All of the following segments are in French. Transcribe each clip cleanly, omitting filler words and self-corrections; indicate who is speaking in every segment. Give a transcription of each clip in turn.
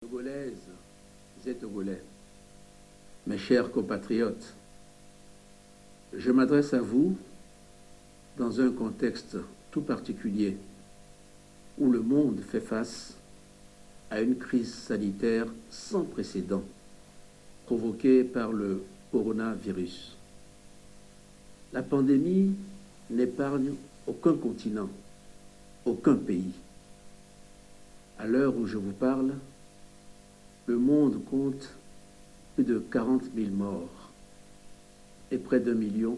Speaker 1: Togolaises et Togolais, mes chers compatriotes, je m'adresse à vous dans un contexte tout particulier où le monde fait face à une crise sanitaire sans précédent provoquée par le coronavirus. La pandémie n'épargne aucun continent, aucun pays. À l'heure où je vous parle, le monde compte plus de 40 000 morts et près d'1 million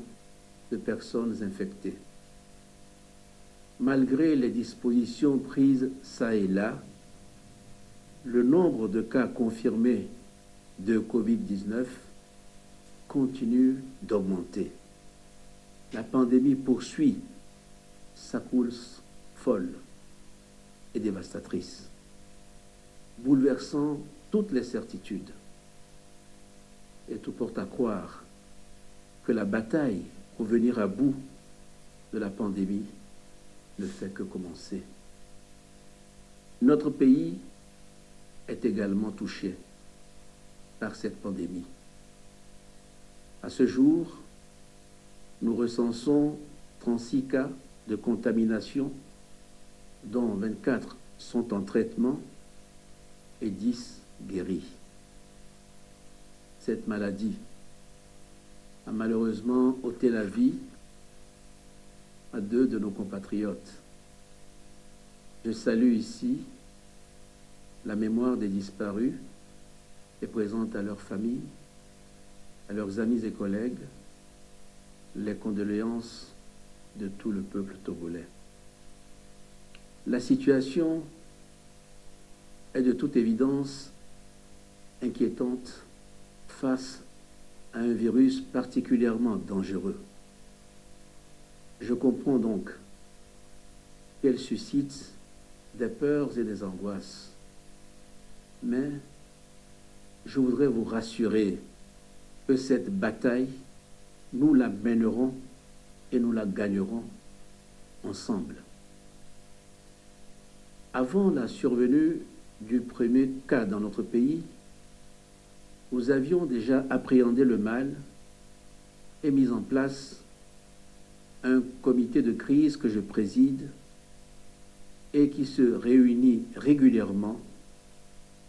Speaker 1: de personnes infectées. Malgré les dispositions prises çà et là, le nombre de cas confirmés de Covid-19 continue d'augmenter. La pandémie poursuit sa course folle et dévastatrice, bouleversant toutes les certitudes. Et tout porte à croire que la bataille pour venir à bout de la pandémie ne fait que commencer. Notre pays est également touché par cette pandémie. À ce jour, nous recensons 36 cas de contamination, dont 24 sont en traitement et 10 guéris. Cette maladie a malheureusement ôté la vie à 2 de nos compatriotes. Je salue ici la mémoire des disparus et présente à leurs familles, à leurs amis et collègues, les condoléances de tout le peuple togolais. La situation est de toute évidence inquiétante face à un virus particulièrement dangereux. Je comprends donc qu'elle suscite des peurs et des angoisses. Mais je voudrais vous rassurer que cette bataille, nous la mènerons et nous la gagnerons ensemble. Avant la survenue du premier cas dans notre pays, nous avions déjà appréhendé le mal et mis en place un comité de crise que je préside et qui se réunit régulièrement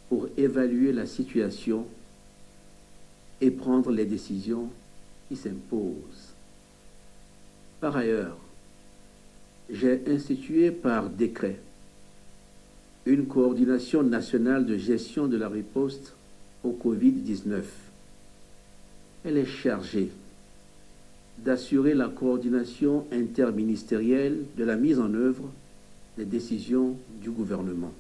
Speaker 1: pour évaluer la situation et prendre les décisions qui s'imposent. Par ailleurs, j'ai institué par décret une coordination nationale de gestion de la riposte au Covid-19. Elle est chargée d'assurer la coordination interministérielle de la mise en œuvre des décisions du gouvernement.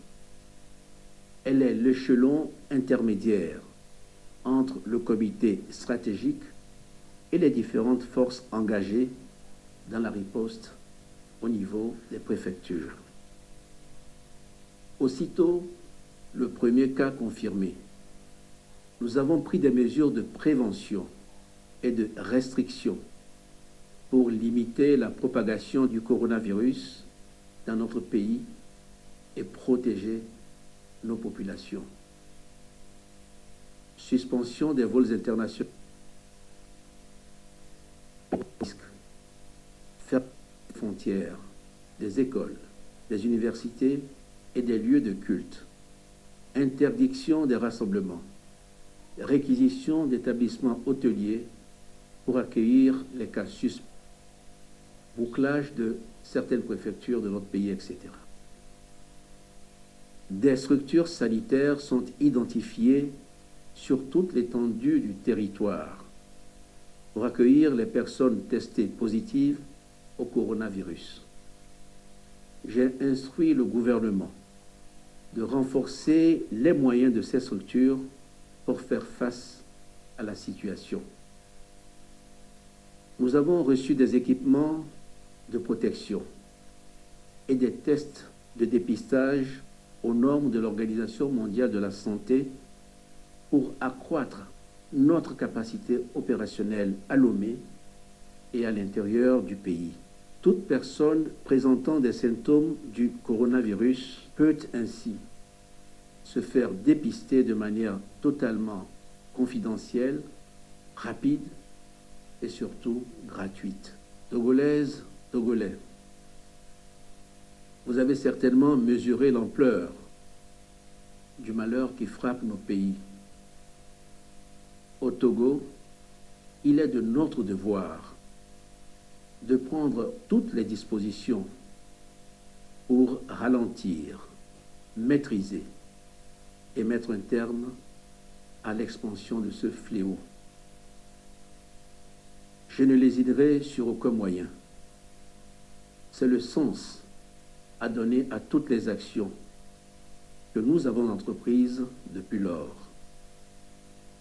Speaker 1: Elle est l'échelon intermédiaire entre le comité stratégique et les différentes forces engagées dans la riposte au niveau des préfectures. Aussitôt le premier cas confirmé, nous avons pris des mesures de prévention et de restriction pour limiter la propagation du coronavirus dans notre pays et protéger nos populations. Suspension des vols internationaux. Fermeture des frontières, des écoles, des universités et des lieux de culte. Interdiction des rassemblements. Réquisition d'établissements hôteliers pour accueillir les cas suspects. Bouclage de certaines préfectures de notre pays, etc. Des structures sanitaires sont identifiées sur toute l'étendue du territoire pour accueillir les personnes testées positives au coronavirus. J'ai instruit le gouvernement de renforcer les moyens de ces structures pour faire face à la situation. Nous avons reçu des équipements de protection et des tests de dépistage aux normes de l'Organisation mondiale de la santé pour accroître notre capacité opérationnelle à Lomé et à l'intérieur du pays. Toute personne présentant des symptômes du coronavirus peut ainsi se faire dépister de manière totalement confidentielle, rapide et surtout gratuite. Togolaises, Togolais, vous avez certainement mesuré l'ampleur du malheur qui frappe nos pays. Au Togo, il est de notre devoir de prendre toutes les dispositions pour ralentir, maîtriser et mettre un terme à l'expansion de ce fléau. Je ne lésiterai sur aucun moyen. C'est le sens à donner à toutes les actions que nous avons entreprises depuis lors.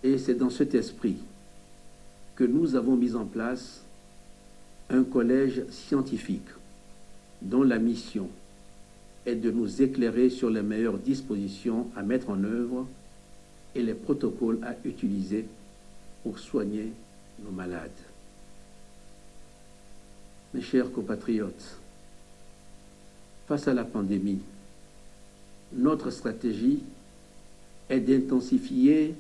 Speaker 1: Et c'est dans cet esprit que nous avons mis en place un collège scientifique dont la mission est de nous éclairer sur les meilleures dispositions à mettre en œuvre et les protocoles à utiliser pour soigner nos malades. Mes chers compatriotes, face à la pandémie, notre stratégie est d'intensifier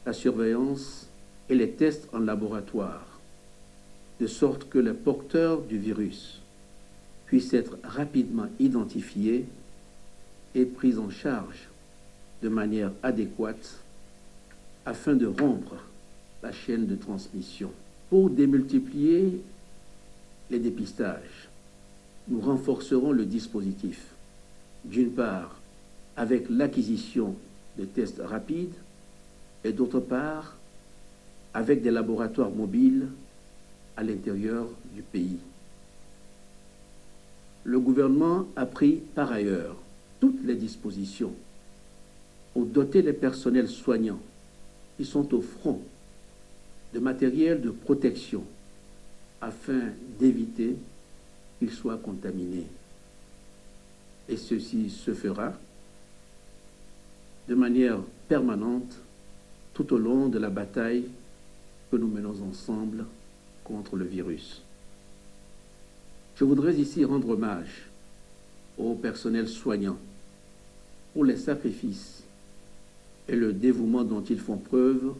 Speaker 1: la surveillance et les tests en laboratoire, de sorte que les porteurs du virus puissent être rapidement identifiés et pris en charge de manière adéquate afin de rompre la chaîne de transmission. Pour démultiplier les dépistages, nous renforcerons le dispositif, d'une part avec l'acquisition de tests rapides et d'autre part avec des laboratoires mobiles à l'intérieur du pays. Le gouvernement a pris par ailleurs toutes les dispositions pour doter les personnels soignants qui sont au front de matériel de protection afin d'éviter qu'ils soient contaminés. Et ceci se fera de manière permanente tout au long de la bataille que nous menons ensemble contre le virus. Je voudrais ici rendre hommage au personnel soignant pour les sacrifices et le dévouement dont ils font preuve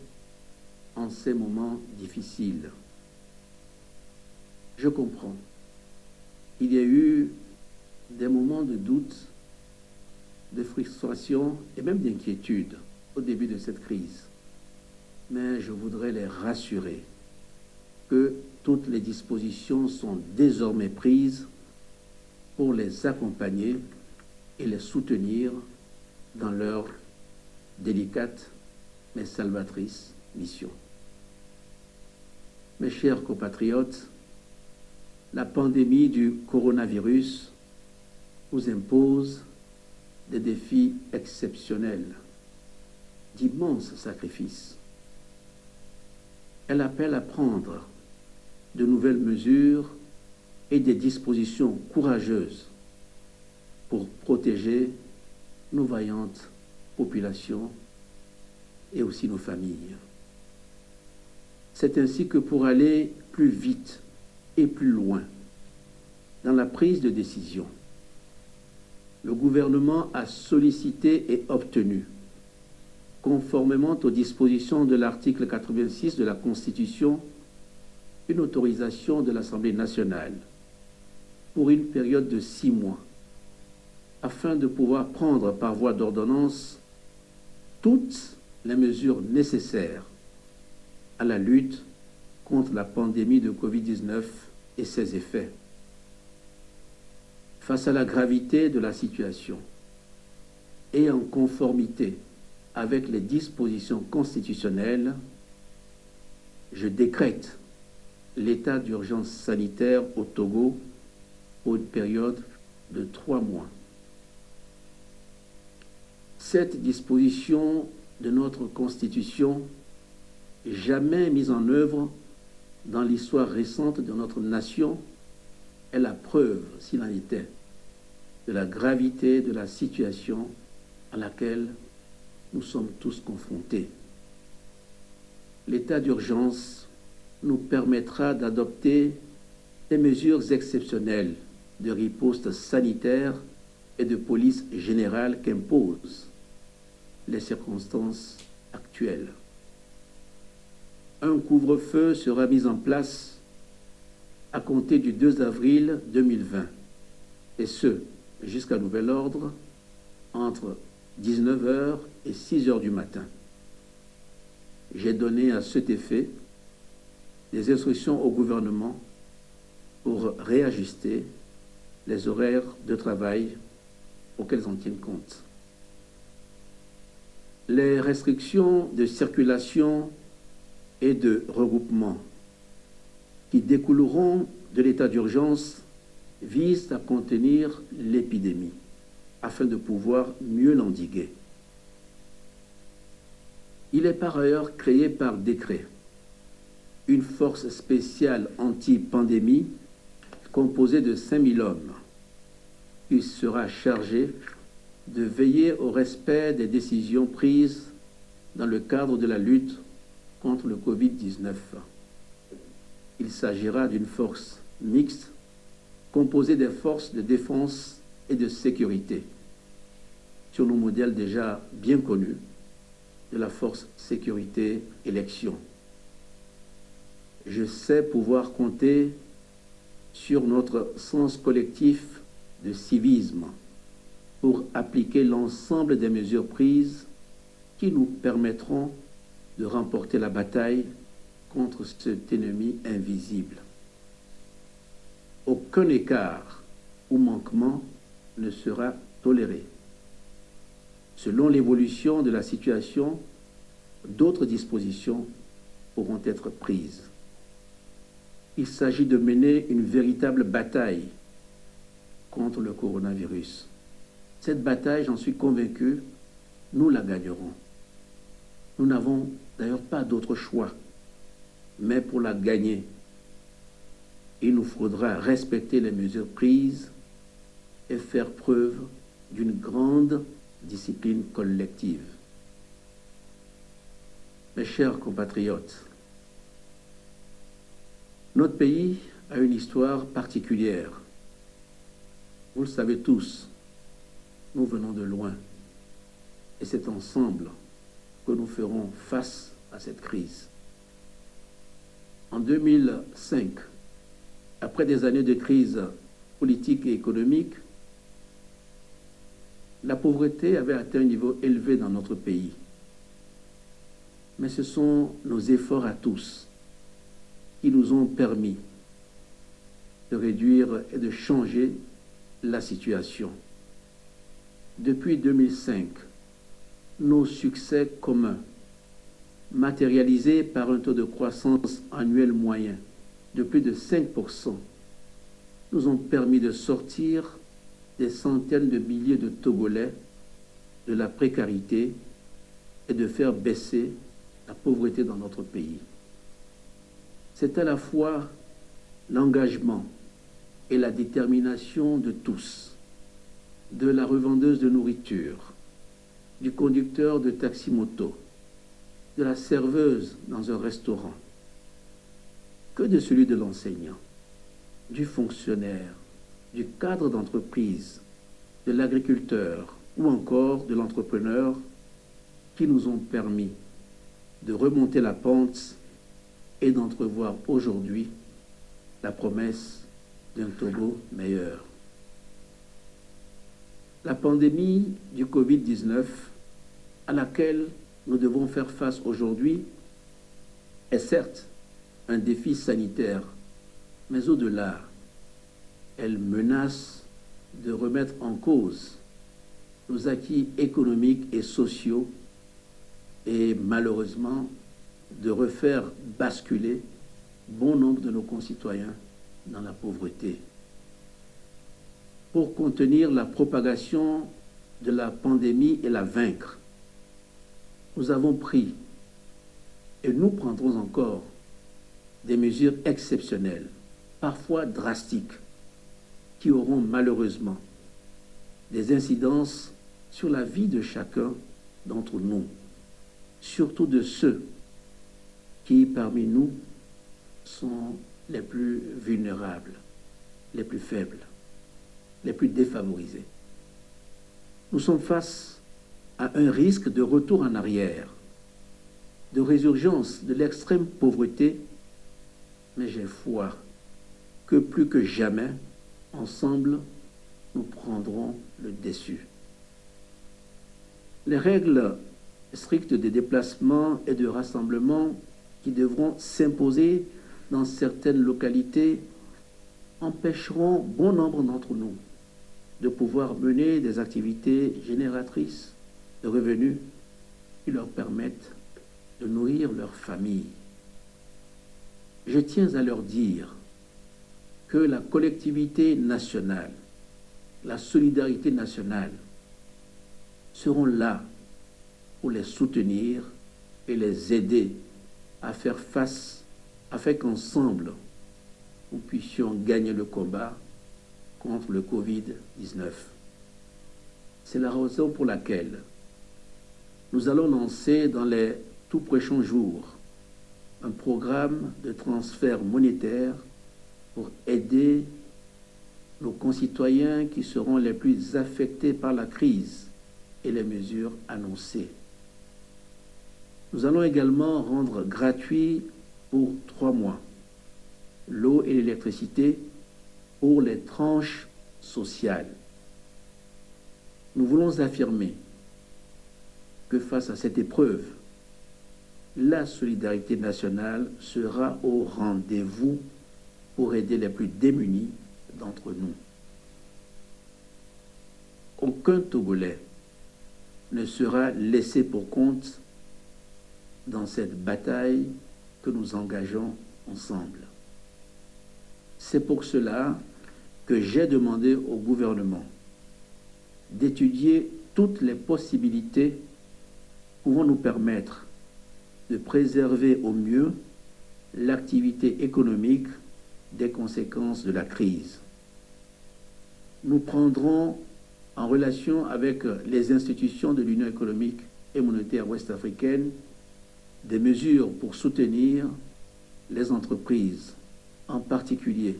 Speaker 1: en ces moments difficiles. Je comprends. Il y a eu des moments de doute, de frustration et même d'inquiétude au début de cette crise. Mais je voudrais les rassurer que toutes les dispositions sont désormais prises pour les accompagner et les soutenir dans leur délicate mais salvatrice mission. Mes chers compatriotes, la pandémie du coronavirus nous impose des défis exceptionnels, d'immenses sacrifices. Elle appelle à prendre de nouvelles mesures et des dispositions courageuses pour protéger nos vaillantes populations et aussi nos familles. C'est ainsi que pour aller plus vite et plus loin dans la prise de décision, le gouvernement a sollicité et obtenu, conformément aux dispositions de l'article 86 de la Constitution, une autorisation de l'Assemblée nationale pour une période de 6 mois, afin de pouvoir prendre par voie d'ordonnance toutes les mesures nécessaires à la lutte contre la pandémie de Covid-19 et ses effets. Face à la gravité de la situation et en conformité avec les dispositions constitutionnelles, je décrète l'état d'urgence sanitaire au Togo pour une période de 3 mois. Cette disposition de notre Constitution, jamais mise en œuvre dans l'histoire récente de notre nation, est la preuve, s'il en était, de la gravité de la situation à laquelle nous sommes tous confrontés. L'état d'urgence nous permettra d'adopter des mesures exceptionnelles de riposte sanitaire et de police générale qu'impose les circonstances actuelles. Un couvre-feu sera mis en place à compter du 2 avril 2020, et ce, jusqu'à nouvel ordre, entre 19 h et 6 h du matin. J'ai donné à cet effet des instructions au gouvernement pour réajuster les horaires de travail auxquels on tient compte. Les restrictions de circulation et de regroupement qui découleront de l'état d'urgence visent à contenir l'épidémie afin de pouvoir mieux l'endiguer. Il est par ailleurs créé par décret une force spéciale anti-pandémie composée de 5000 hommes qui sera chargée de veiller au respect des décisions prises dans le cadre de la lutte contre le Covid-19. Il s'agira d'une force mixte composée des forces de défense et de sécurité, sur nos modèles déjà bien connus de la force sécurité élection. Je sais pouvoir compter sur notre sens collectif de civisme pour appliquer l'ensemble des mesures prises qui nous permettront de remporter la bataille contre cet ennemi invisible. Aucun écart ou manquement ne sera toléré. Selon l'évolution de la situation, d'autres dispositions pourront être prises. Il s'agit de mener une véritable bataille contre le coronavirus. Cette bataille, j'en suis convaincu, nous la gagnerons. Nous n'avons d'ailleurs pas d'autre choix, mais pour la gagner, il nous faudra respecter les mesures prises et faire preuve d'une grande discipline collective. Mes chers compatriotes, notre pays a une histoire particulière. Vous le savez tous, nous venons de loin et c'est ensemble que nous ferons face à cette crise. En 2005, après des années de crise politique et économique, la pauvreté avait atteint un niveau élevé dans notre pays. Mais ce sont nos efforts à tous qui nous ont permis de réduire et de changer la situation. Depuis 2005, nos succès communs, matérialisés par un taux de croissance annuel moyen de plus de 5%, nous ont permis de sortir des centaines de milliers de Togolais de la précarité et de faire baisser la pauvreté dans notre pays. C'est à la fois l'engagement et la détermination de tous, de la revendeuse de nourriture, du conducteur de taxi-moto, de la serveuse dans un restaurant, que de celui de l'enseignant, du fonctionnaire, du cadre d'entreprise, de l'agriculteur ou encore de l'entrepreneur qui nous ont permis de remonter la pente et d'entrevoir aujourd'hui la promesse d'un Togo meilleur. La pandémie du Covid-19 à laquelle nous devons faire face aujourd'hui est certes un défi sanitaire, mais au-delà, elle menace de remettre en cause nos acquis économiques et sociaux et malheureusement de refaire basculer bon nombre de nos concitoyens dans la pauvreté. Pour contenir la propagation de la pandémie et la vaincre, nous avons pris et nous prendrons encore des mesures exceptionnelles, parfois drastiques, qui auront malheureusement des incidences sur la vie de chacun d'entre nous, surtout de ceux qui, parmi nous, sont les plus vulnérables, les plus faibles, les plus défavorisés. Nous sommes face à un risque de retour en arrière, de résurgence de l'extrême pauvreté, mais j'ai foi que plus que jamais, ensemble, nous prendrons le dessus. Les règles strictes de déplacement et de rassemblement qui devront s'imposer dans certaines localités empêcheront bon nombre d'entre nous de pouvoir mener des activités génératrices de revenus qui leur permettent de nourrir leur famille. Je tiens à leur dire que la collectivité nationale, la solidarité nationale seront là pour les soutenir et les aider à faire face afin qu'ensemble, nous puissions gagner le combat contre le Covid-19. C'est la raison pour laquelle nous allons lancer dans les tout prochains jours un programme de transfert monétaire pour aider nos concitoyens qui seront les plus affectés par la crise et les mesures annoncées. Nous allons également rendre gratuit pour 3 mois l'eau et l'électricité pour les tranches sociales. Nous voulons affirmer que face à cette épreuve, la solidarité nationale sera au rendez-vous pour aider les plus démunis d'entre nous. Aucun Togolais ne sera laissé pour compte dans cette bataille que nous engageons ensemble. C'est pour cela que j'ai demandé au gouvernement d'étudier toutes les possibilités pouvant nous permettre de préserver au mieux l'activité économique des conséquences de la crise. Nous prendrons en relation avec les institutions de l'Union économique et monétaire ouest-africaine des mesures pour soutenir les entreprises, en particulier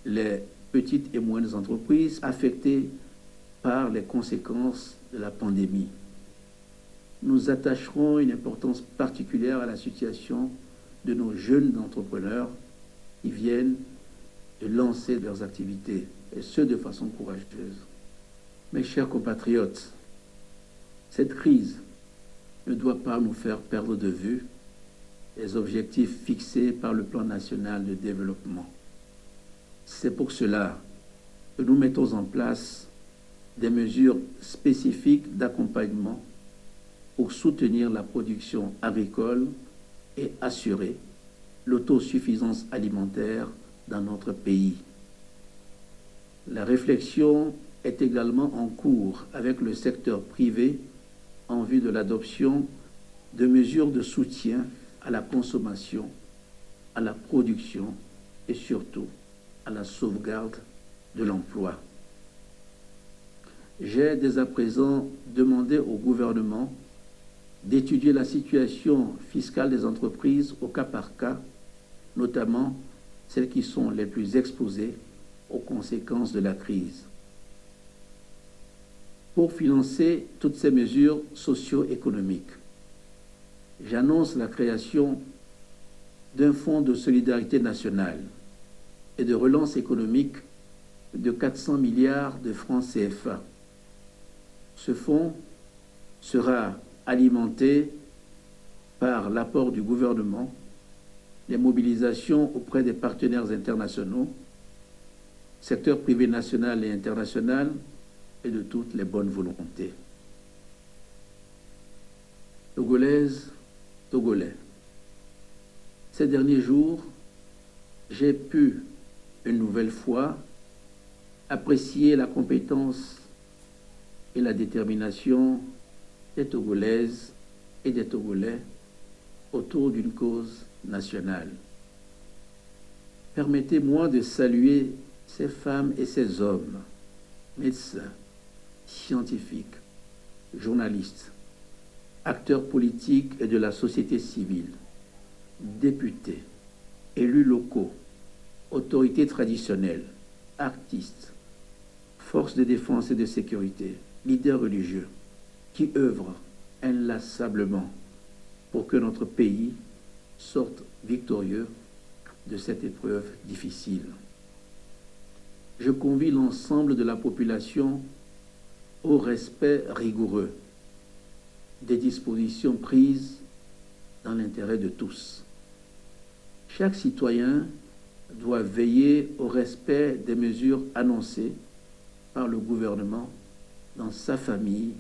Speaker 1: les petites et moyennes entreprises affectées par les conséquences de la pandémie. Nous attacherons une importance particulière à la situation de nos jeunes entrepreneurs qui viennent de lancer leurs activités, et ce de façon courageuse. Mes chers compatriotes, cette crise ne doit pas nous faire perdre de vue les objectifs fixés par le plan national de développement. C'est pour cela que nous mettons en place des mesures spécifiques d'accompagnement pour soutenir la production agricole et assurer l'autosuffisance alimentaire dans notre pays. La réflexion est également en cours avec le secteur privé en vue de l'adoption de mesures de soutien à la consommation, à la production et surtout à la sauvegarde de l'emploi. J'ai dès à présent demandé au gouvernement d'étudier la situation fiscale des entreprises au cas par cas, notamment celles qui sont les plus exposées aux conséquences de la crise. Pour financer toutes ces mesures socio-économiques, j'annonce la création d'un fonds de solidarité nationale et de relance économique de 400 milliards de francs CFA. Ce fonds sera alimenté par l'apport du gouvernement, les mobilisations auprès des partenaires internationaux, secteur privé national et international, et de toutes les bonnes volontés. Togolaises, Togolais, ces derniers jours, j'ai pu une nouvelle fois apprécier la compétence et la détermination des Togolaises et des Togolais autour d'une cause nationale. Permettez-moi de saluer ces femmes et ces hommes, médecins, scientifiques, journalistes, acteurs politiques et de la société civile, députés, élus locaux, autorités traditionnelles, artistes, forces de défense et de sécurité, leaders religieux, qui œuvrent inlassablement pour que notre pays sorte victorieux de cette épreuve difficile. Je convie l'ensemble de la population au respect rigoureux des dispositions prises dans l'intérêt de tous. Chaque citoyen doit veiller au respect des mesures annoncées par le gouvernement dans sa famille,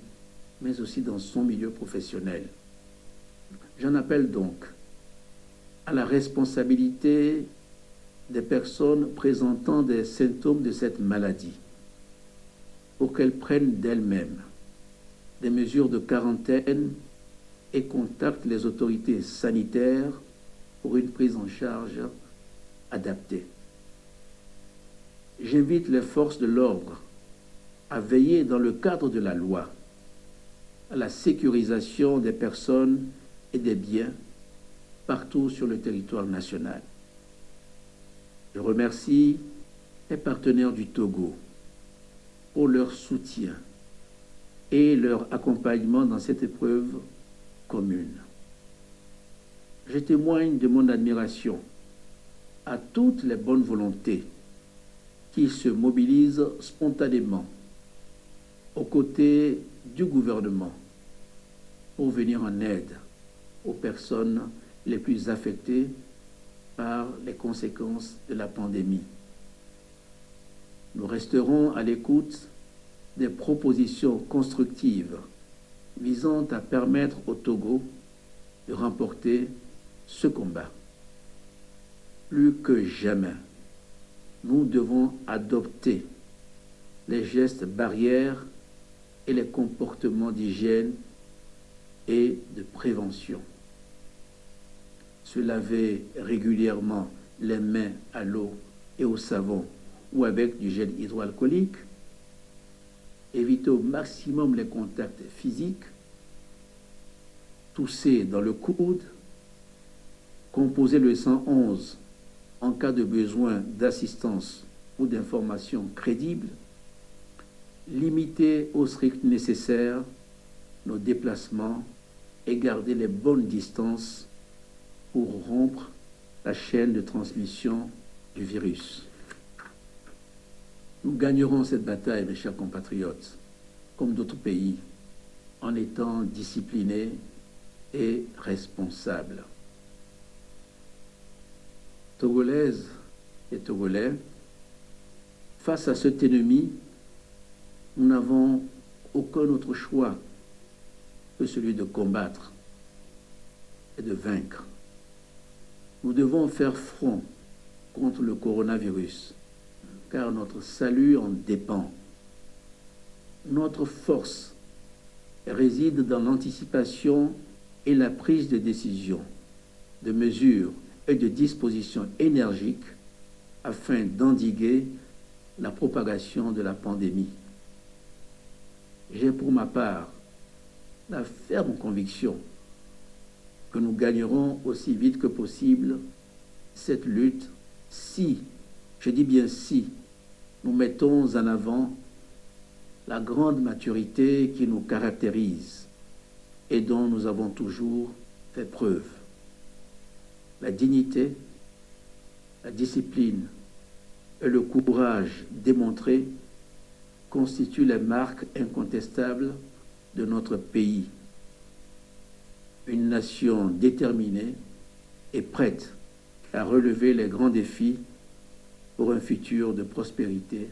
Speaker 1: mais aussi dans son milieu professionnel. J'en appelle donc à la responsabilité des personnes présentant des symptômes de cette maladie pour qu'elles prennent d'elles-mêmes des mesures de quarantaine et contactent les autorités sanitaires pour une prise en charge adaptée. J'invite les forces de l'ordre à veiller dans le cadre de la loi à la sécurisation des personnes et des biens partout sur le territoire national. Je remercie les partenaires du Togo pour leur soutien et leur accompagnement dans cette épreuve commune. Je témoigne de mon admiration à toutes les bonnes volontés qui se mobilisent spontanément aux côtés du gouvernement pour venir en aide aux personnes les plus affectées par les conséquences de la pandémie. Nous resterons à l'écoute des propositions constructives visant à permettre au Togo de remporter ce combat. Plus que jamais, nous devons adopter les gestes barrières et les comportements d'hygiène et de prévention. Se laver régulièrement les mains à l'eau et au savon ou avec du gel hydroalcoolique, éviter au maximum les contacts physiques, tousser dans le coude, composer le 111 en cas de besoin d'assistance ou d'informations crédibles, limiter au strict nécessaire nos déplacements et garder les bonnes distances pour rompre la chaîne de transmission du virus. Nous gagnerons cette bataille, mes chers compatriotes, comme d'autres pays, en étant disciplinés et responsables. Togolaises et Togolais, face à cet ennemi, nous n'avons aucun autre choix que celui de combattre et de vaincre. Nous devons faire front contre le coronavirus, car notre salut en dépend. Notre force réside dans l'anticipation et la prise de décision, de mesures et de dispositions énergiques afin d'endiguer la propagation de la pandémie. J'ai pour ma part la ferme conviction que nous gagnerons aussi vite que possible cette lutte si, je dis bien si, nous mettons en avant la grande maturité qui nous caractérise et dont nous avons toujours fait preuve. La dignité, la discipline et le courage démontrés constituent les marques incontestables de notre pays. Une nation déterminée et prête à relever les grands défis pour un futur de prospérité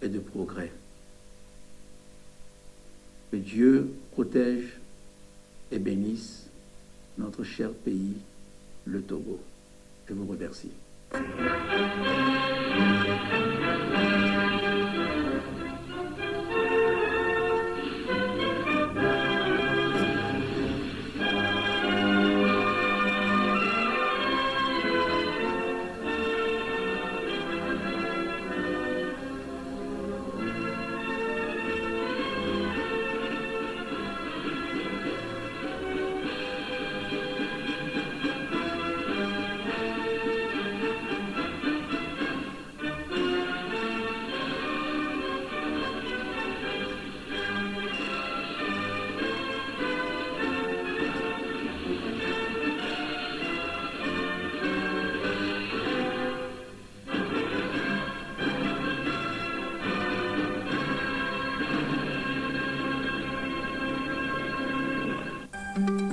Speaker 1: et de progrès. Que Dieu protège et bénisse notre cher pays, le Togo. Je vous remercie.